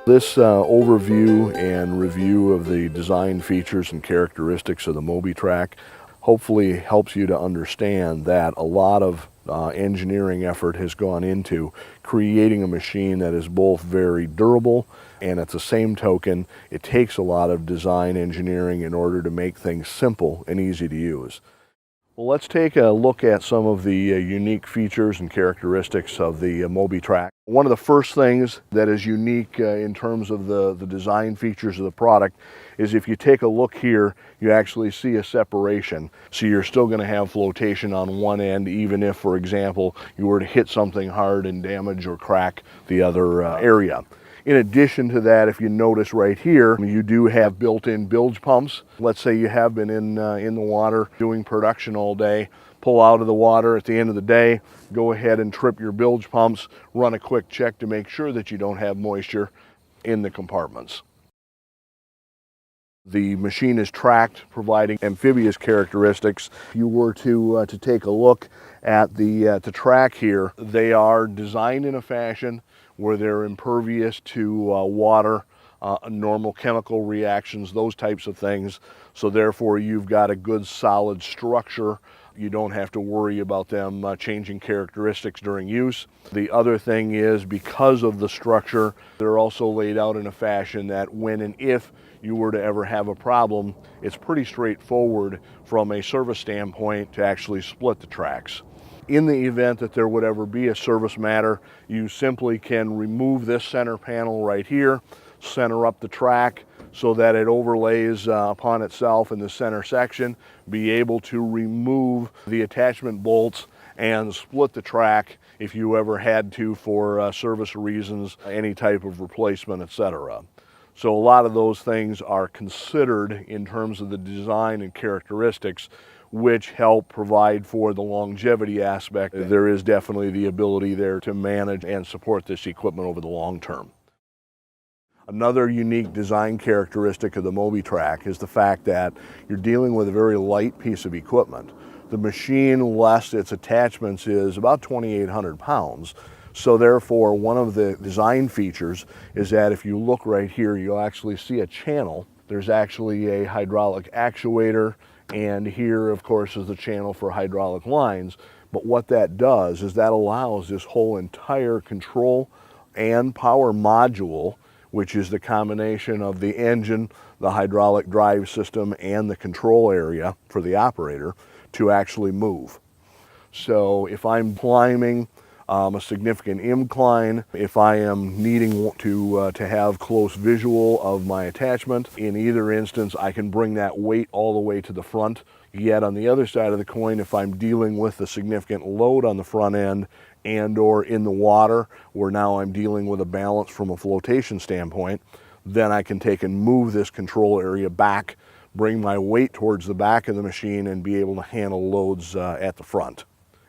This overview and review of the design features and characteristics of the Mobitrac hopefully helps you to understand that a lot of engineering effort has gone into creating a machine that is both very durable, and at the same token, it takes a lot of design engineering in order to make things simple and easy to use. Well, let's take a look at some of the unique features and characteristics of the Mobitrac. One of the first things that is unique in terms of the design features of the product is if you take a look here, you actually see a separation. So you're still going to have flotation on one end, even if, for example, you were to hit something hard and damage or crack the other area. In addition to that, if you notice right here, you do have built-in bilge pumps. Let's say you have been in the water doing production all day, pull out of the water at the end of the day, go ahead and trip your bilge pumps, run a quick check to make sure that you don't have moisture in the compartments. The machine is tracked, providing amphibious characteristics. If you were to take a look at the track here, they are designed in a fashion where they're impervious to water, normal chemical reactions, those types of things. So therefore you've got a good solid structure. You don't have to worry about them changing characteristics during use. The other thing is, because of the structure, they're also laid out in a fashion that when and if you were to ever have a problem, it's pretty straightforward from a service standpoint to actually split the tracks. In the event that there would ever be a service matter, you simply can remove this center panel right here, center up the track so that it overlays upon itself in the center section, be able to remove the attachment bolts and split the track if you ever had to for service reasons, any type of replacement, etc. So a lot of those things are considered in terms of the design and characteristics, which help provide for the longevity aspect. There is definitely the ability there to manage and support this equipment over the long term. Another unique design characteristic of the Mobitrac is the fact that you're dealing with a very light piece of equipment. The machine, less its attachments, is about 2,800 pounds. So therefore, one of the design features is that if you look right here, you'll actually see a channel. There's actually a hydraulic actuator, and here, of course, is the channel for hydraulic lines. But what that does is that allows this whole entire control and power module, which is the combination of the engine, the hydraulic drive system, and the control area for the operator, to actually move. So if I'm climbing a significant incline, if I am needing to have close visual of my attachment, in either instance I can bring that weight all the way to the front. Yet on the other side of the coin, if I'm dealing with a significant load on the front end and or in the water, where now I'm dealing with a balance from a flotation standpoint, then I can take and move this control area back, bring my weight towards the back of the machine, and be able to handle loads at the front.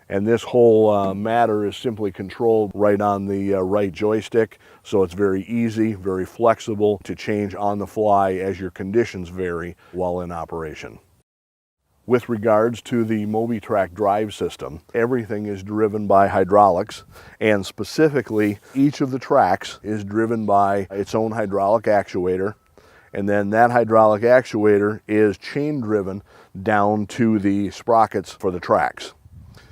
And this whole matter is simply controlled right on the right joystick, so it's very easy, very flexible to change on the fly as your conditions vary while in operation. With regards to the Mobitrac drive system, everything is driven by hydraulics, and specifically each of the tracks is driven by its own hydraulic actuator, and then that hydraulic actuator is chain driven down to the sprockets for the tracks.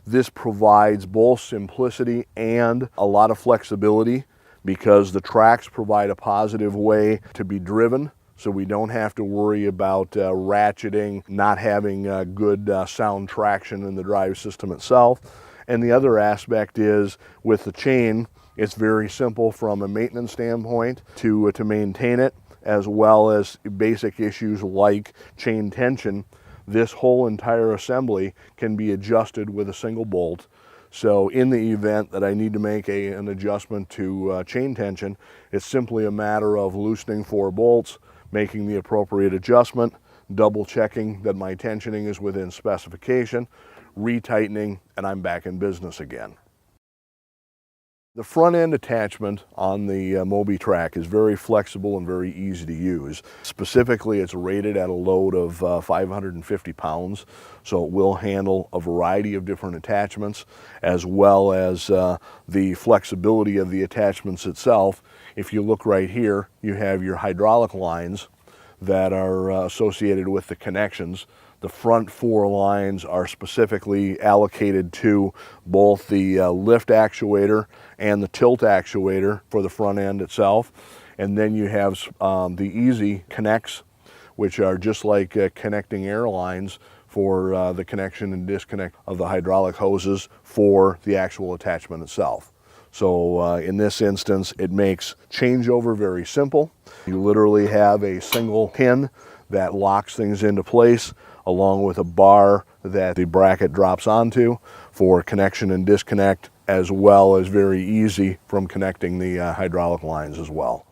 This provides both simplicity and a lot of flexibility because the tracks provide a positive way to be driven, so we don't have to worry about ratcheting, not having good sound traction in the drive system itself. And the other aspect is, with the chain, it's very simple from a maintenance standpoint to maintain it, as well as basic issues like chain tension. This whole entire assembly can be adjusted with a single bolt. So in the event that I need to make an adjustment to chain tension, it's simply a matter of loosening 4 bolts, making the appropriate adjustment, double checking that my tensioning is within specification, retightening, and I'm back in business again. The front end attachment on the Mobitrac is very flexible and very easy to use. Specifically, it's rated at a load of 550 pounds, so it will handle a variety of different attachments, as well as the flexibility of the attachments itself. If you look right here, you have your hydraulic lines that are associated with the connections. The front 4 lines are specifically allocated to both the lift actuator and the tilt actuator for the front end itself. And then you have the easy connects, which are just like connecting air lines for the connection and disconnect of the hydraulic hoses for the actual attachment itself. So in this instance, it makes changeover very simple. You literally have a single pin that locks things into place, along with a bar that the bracket drops onto for connection and disconnect, as well as very easy from connecting the hydraulic lines as well.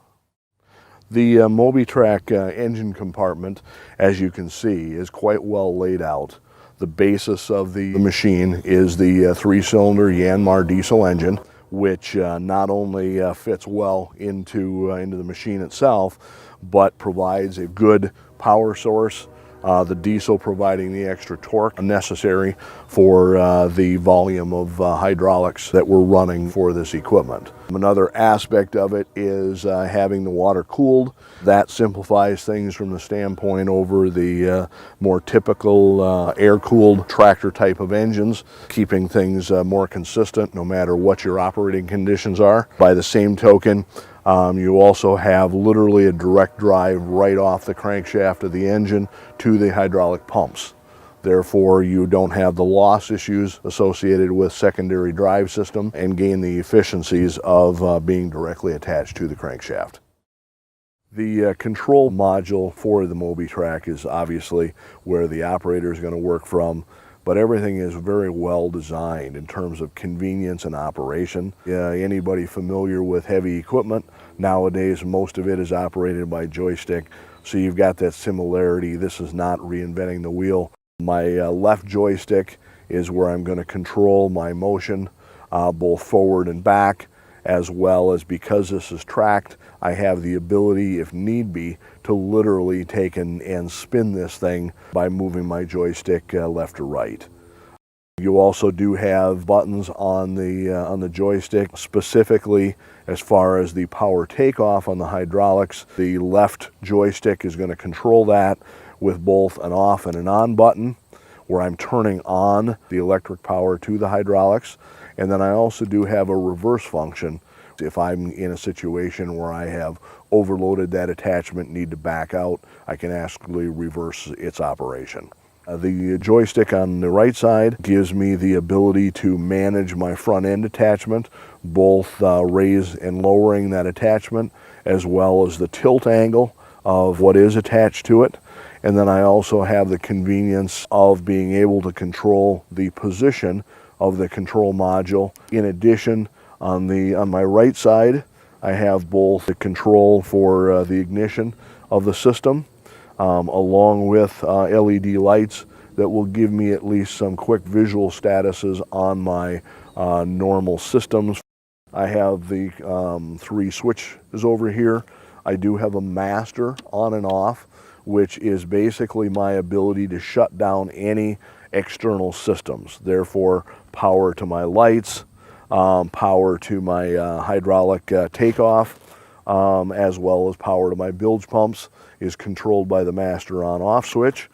The Mobitrac engine compartment, as you can see, is quite well laid out. The basis of the machine is the 3-cylinder Yanmar diesel engine, which not only fits well into the machine itself, but provides a good power source, the diesel providing the extra torque necessary for the volume of hydraulics that we're running for this equipment. Another aspect of it is having the water cooled. That simplifies things from the standpoint over the more typical air-cooled tractor type of engines, keeping things more consistent no matter what your operating conditions are. By the same token, you also have literally a direct drive right off the crankshaft of the engine to the hydraulic pumps. Therefore, you don't have the loss issues associated with secondary drive system and gain the efficiencies of being directly attached to the crankshaft. The control module for the Mobitrac is obviously where the operator is going to work from, but everything is very well designed in terms of convenience and operation. Anybody familiar with heavy equipment, nowadays most of it is operated by joystick, so you've got that similarity. This is not reinventing the wheel. My left joystick is where I'm going to control my motion, both forward and back, as well as, because this is tracked, I have the ability, if need be, to literally take and spin this thing by moving my joystick left or right. You also do have buttons on the joystick, specifically as far as the power takeoff on the hydraulics. The left joystick is going to control that with both an off and an on button, where I'm turning on the electric power to the hydraulics. And then I also do have a reverse function. If I'm in a situation where I have overloaded that attachment, need to back out, I can actually reverse its operation. The joystick on the right side gives me the ability to manage my front end attachment, both raise and lowering that attachment, as well as the tilt angle of what is attached to it. And then I also have the convenience of being able to control the position of the control module. In addition, on my right side, I have both the control for the ignition of the system, along with LED lights that will give me at least some quick visual statuses on my normal systems. I have the 3 switches over here. I do have a master on and off, which is basically my ability to shut down any external systems. Therefore, power to my lights, power to my hydraulic takeoff, as well as power to my bilge pumps is controlled by the master on-off switch.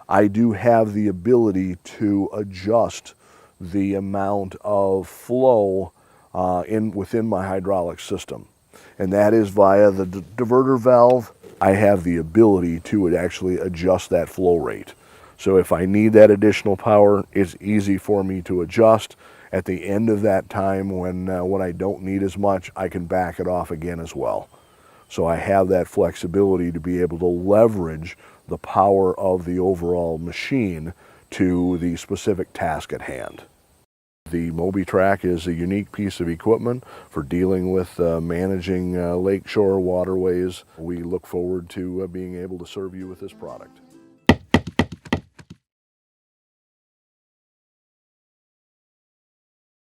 I do have the ability to adjust the amount of flow within my hydraulic system, and that is via the diverter valve. I have the ability to actually adjust that flow rate. So if I need that additional power, it's easy for me to adjust. At the end of that time, when I don't need as much, I can back it off again as well. So I have that flexibility to be able to leverage the power of the overall machine to the specific task at hand. The Mobitrac is a unique piece of equipment for dealing with managing lakeshore waterways. We look forward to being able to serve you with this product.